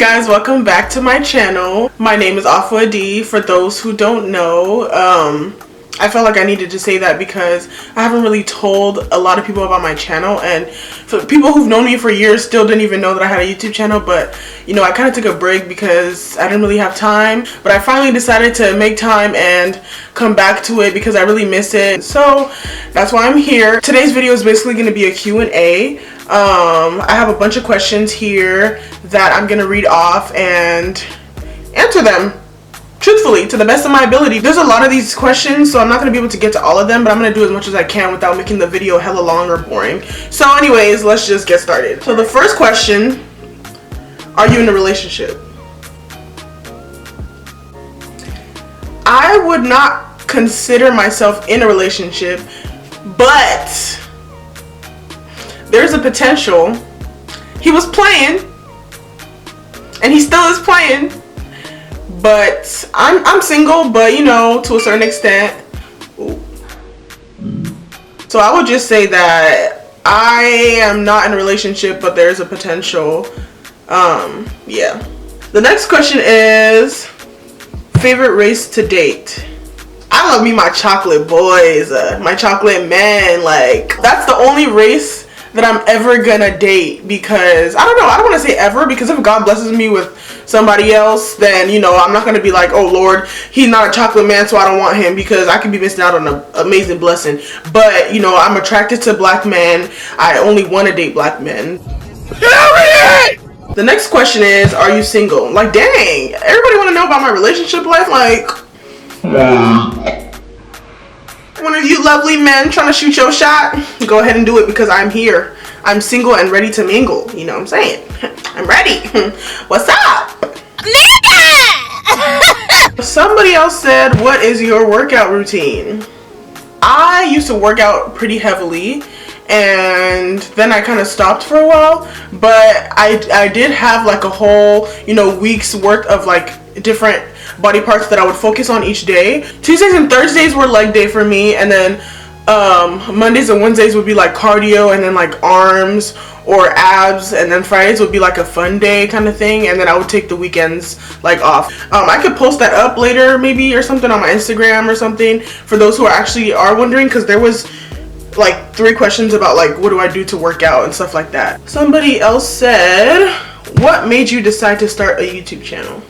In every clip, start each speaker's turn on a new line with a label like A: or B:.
A: guys, welcome back to my channel. My name is Adih. For those who don't know, I felt like I needed to say that because I haven't really told a lot of people about my channel, and for people who've known me for years still didn't even know that I had a YouTube channel. But you know, I kind of took a break because I didn't really have time, but I finally decided to make time and come back to it because I really miss it. So that's why I'm here. Today's video is basically going to be a Q&A. I have a bunch of questions here that I'm gonna read off and answer them truthfully to the best of my ability. There's a lot of these questions, so I'm not gonna be able to get to all of them, but I'm gonna do as much as I can without making the video hella long or boring. So anyways, let's just get started. So the first question, are you in a relationship? I would not consider myself in a relationship, but there's a potential. He was playing, and he still is playing, but I'm single, but you know, to a certain extent. Ooh. So I would just say that I am not in a relationship, but there's a potential. Yeah. The next question is favorite race to date. I love me my chocolate boys, my chocolate men. Like, that's the only race that I'm ever gonna date, because I don't know, I don't want to say ever, because if God blesses me with somebody else, then you know, I'm not gonna be like, oh Lord, he's not a chocolate man, so I don't want him, because I could be missing out on an amazing blessing. But you know, I'm attracted to black men. I only want to date black men. The next question is, are you single? Like, dang, everybody want to know about my relationship life. Like, one of you lovely men trying to shoot your shot, go ahead and do it, because I'm here. I'm single and ready to mingle. You know what I'm saying? I'm ready. What's up? Somebody else said, what is your workout routine? I used to work out pretty heavily, and then I kind of stopped for a while, but I did have like a whole, you know, week's worth of like different body parts that I would focus on each day. Tuesdays and Thursdays were leg day for me, and then Mondays and Wednesdays would be like cardio, and then like arms or abs, and then Fridays would be like a fun day kind of thing, and then I would take the weekends like off. I could post that up later maybe or something on my Instagram or something for those who actually are wondering, because there was like 3 questions about like what do I do to work out and stuff like that. Somebody else said, what made you decide to start a YouTube channel?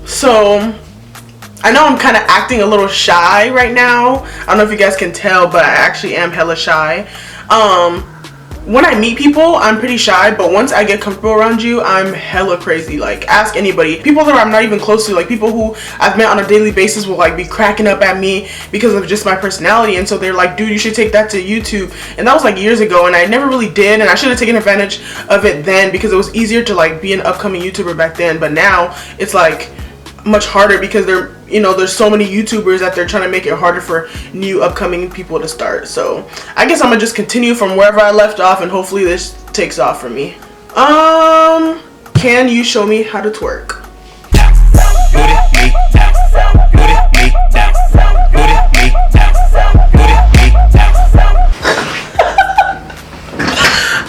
A: So I know I'm kind of acting a little shy right now. I don't know if you guys can tell, but I actually am hella shy. When I meet people, I'm pretty shy, but once I get comfortable around you, I'm hella crazy. Like, ask anybody. People that I'm not even close to, like people who I've met on a daily basis will like be cracking up at me because of just my personality, and so they're like, dude, you should take that to YouTube. And that was like years ago, and I never really did, and I should have taken advantage of it then, because it was easier to like be an upcoming YouTuber back then. But now it's like much harder, because there's so many YouTubers that they're trying to make it harder for new upcoming people to start. So I guess I'm gonna just continue from wherever I left off, and hopefully this takes off for me. Can you show me how to twerk?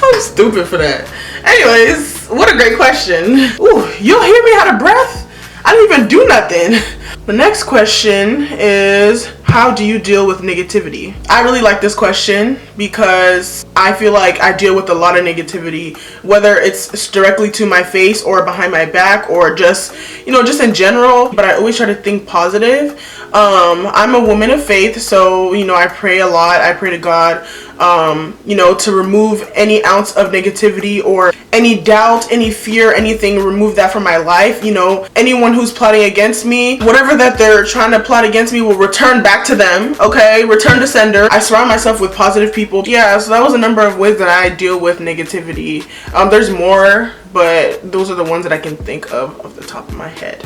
A: I'm stupid for that. Anyways, what a great question. Ooh, you'll hear me out of breath? I didn't even do nothing. The next question is, how do you deal with negativity? I really like this question because I feel like I deal with a lot of negativity, whether it's directly to my face or behind my back, or just, you know, just in general. But I always try to think positive. I'm a woman of faith, so, you know, I pray a lot. I pray to God, you know, to remove any ounce of negativity or any doubt, any fear, anything, remove that from my life. You know, anyone who's plotting against me, whatever that they're trying to plot against me will return back to them, okay? Return to sender. I surround myself with positive people. Yeah, so that was a number of ways that I deal with negativity. There's more, but those are the ones that I can think of off the top of my head.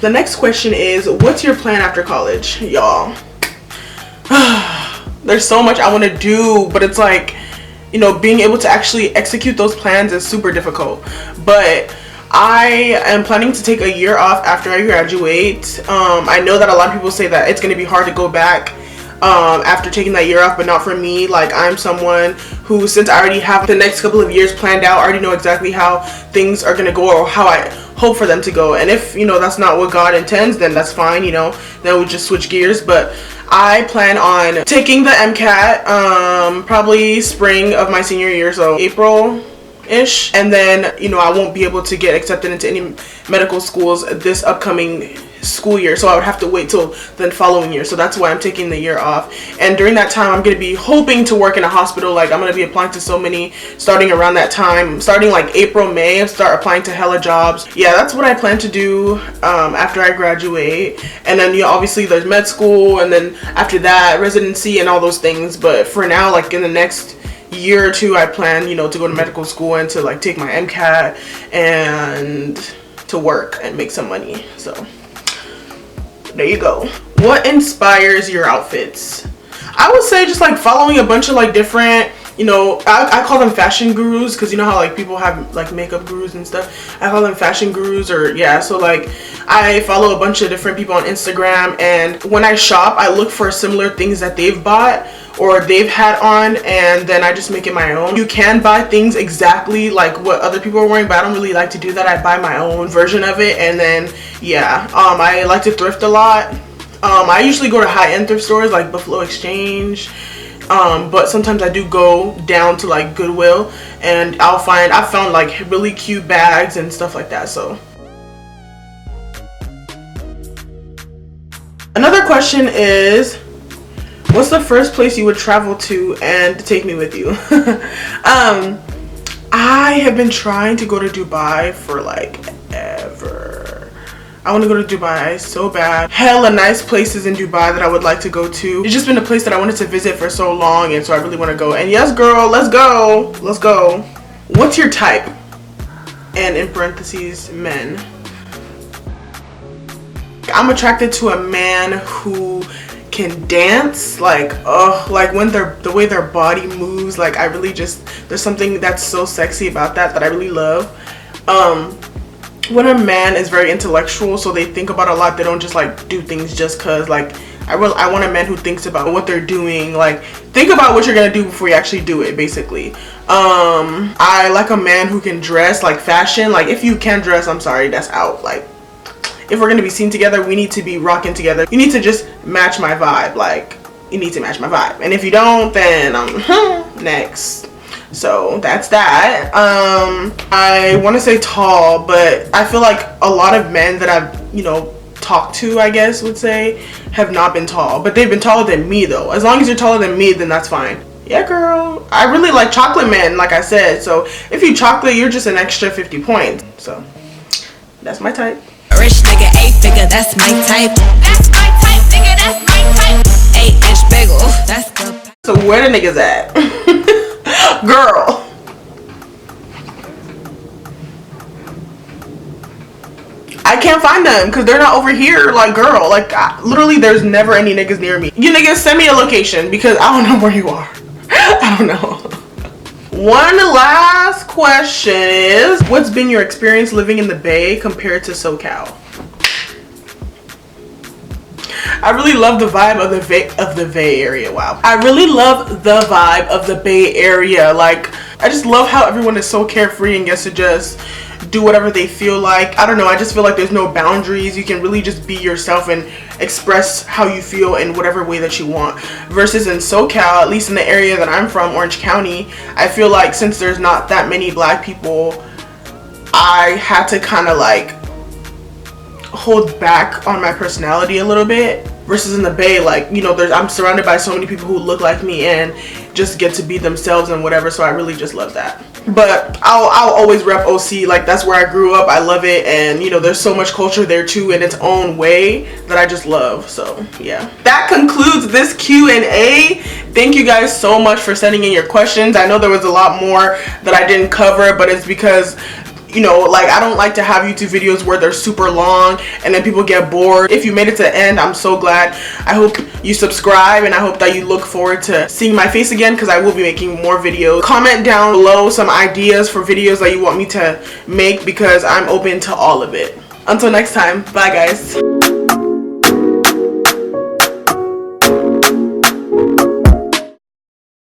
A: The next question is, what's your plan after college? Y'all, there's so much I want to do, but it's like, you know, being able to actually execute those plans is super difficult. But I am planning to take a year off after I graduate. I know that a lot of people say that it's going to be hard to go back after taking that year off, but not for me. Like, I'm someone who, since I already have the next couple of years planned out, I already know exactly how things are gonna go or how I hope for them to go. And if, you know, that's not what God intends, then that's fine, you know, then we just switch gears. But I plan on taking the MCAT probably spring of my senior year, so April-ish, and then, you know, I won't be able to get accepted into any medical schools this upcoming school year, so I would have to wait till the following year. So that's why I'm taking the year off, and during that time I'm going to be hoping to work in a hospital. Like, I'm going to be applying to so many starting around that time, starting like April, May, start applying to hella jobs. Yeah, that's what I plan to do after I graduate. And then, you know, obviously there's med school, and then after that residency and all those things. But for now, like in the next year or two, I plan, you know, to go to medical school and to like take my MCAT and to work and make some money. So there you go. What inspires your outfits? I would say just like following a bunch of like different, you know, I call them fashion gurus, because you know how like people have like makeup gurus and stuff. I call them fashion gurus, or yeah. So like I follow a bunch of different people on Instagram, and when I shop, I look for similar things that they've bought or they've had on, and then I just make it my own. You can buy things exactly like what other people are wearing, but I don't really like to do that. I buy my own version of it, and then yeah, I like to thrift a lot. I usually go to high-end thrift stores like Buffalo Exchange, but sometimes I do go down to like Goodwill, and I've found like really cute bags and stuff like that. So another question is, what's the first place you would travel to and take me with you? I have been trying to go to Dubai for like ever. I want to go to Dubai so bad. Hella nice places in Dubai that I would like to go to. It's just been a place that I wanted to visit for so long, and so I really want to go. And yes, girl, let's go. Let's go. What's your type? And in parentheses, men. I'm attracted to a man who can dance, like when the way their body moves, like I really just, there's something that's so sexy about that I really love. When a man is very intellectual, so they think about a lot, they don't just like do things just cause. Like I want a man who thinks about what they're doing, like think about what you're gonna do before you actually do it, basically. I like a man who can dress, like fashion. Like if you can dress, I'm sorry, that's out. Like if we're gonna be seen together, we need to be rocking together. You need to just match my vibe. Like you need to match my vibe, and if you don't, then next. So that's that. I want to say tall, but I feel like a lot of men that I've, you know, talked to, I guess would say, have not been tall, but they've been taller than me though. As long as you're taller than me, then that's fine. Yeah, girl. I really like chocolate men, like I said. So if you chocolate, you're just an extra 50 points. So that's my type.
B: Rich nigga, 8-figure, that's my type. That's my type, nigga, that's my type. 8-inch bagel, that's the.
A: So where the niggas at? Girl. I can't find them because they're not over here. Like, girl, like literally there's never any niggas near me. You niggas send me a location because I don't know where you are. I don't know. One last question is, what's been your experience living in the Bay compared to SoCal? I really love the vibe of the Bay area. Wow. I really love the vibe of the Bay Area. Like, I just love how everyone is so carefree and gets to just do whatever they feel like. I don't know, I just feel like there's no boundaries. You can really just be yourself and express how you feel in whatever way that you want. Versus in SoCal, at least in the area that I'm from, Orange County, I feel like since there's not that many black people, I had to kind of like hold back on my personality a little bit. Versus in the Bay, like, you know, I'm surrounded by so many people who look like me and just get to be themselves and whatever, so I really just love that. But I'll always rep OC. Like, that's where I grew up. I love it, and you know, there's so much culture there too in its own way that I just love. So yeah, that concludes this Q&A. Thank you guys so much for sending in your questions. I know there was a lot more that I didn't cover, but it's because, you know, like, I don't like to have YouTube videos where they're super long and then people get bored. If you made it to the end, I'm so glad. I hope you subscribe, and I hope that you look forward to seeing my face again, because I will be making more videos. Comment down below some ideas for videos that you want me to make, because I'm open to all of it. Until next time, bye guys.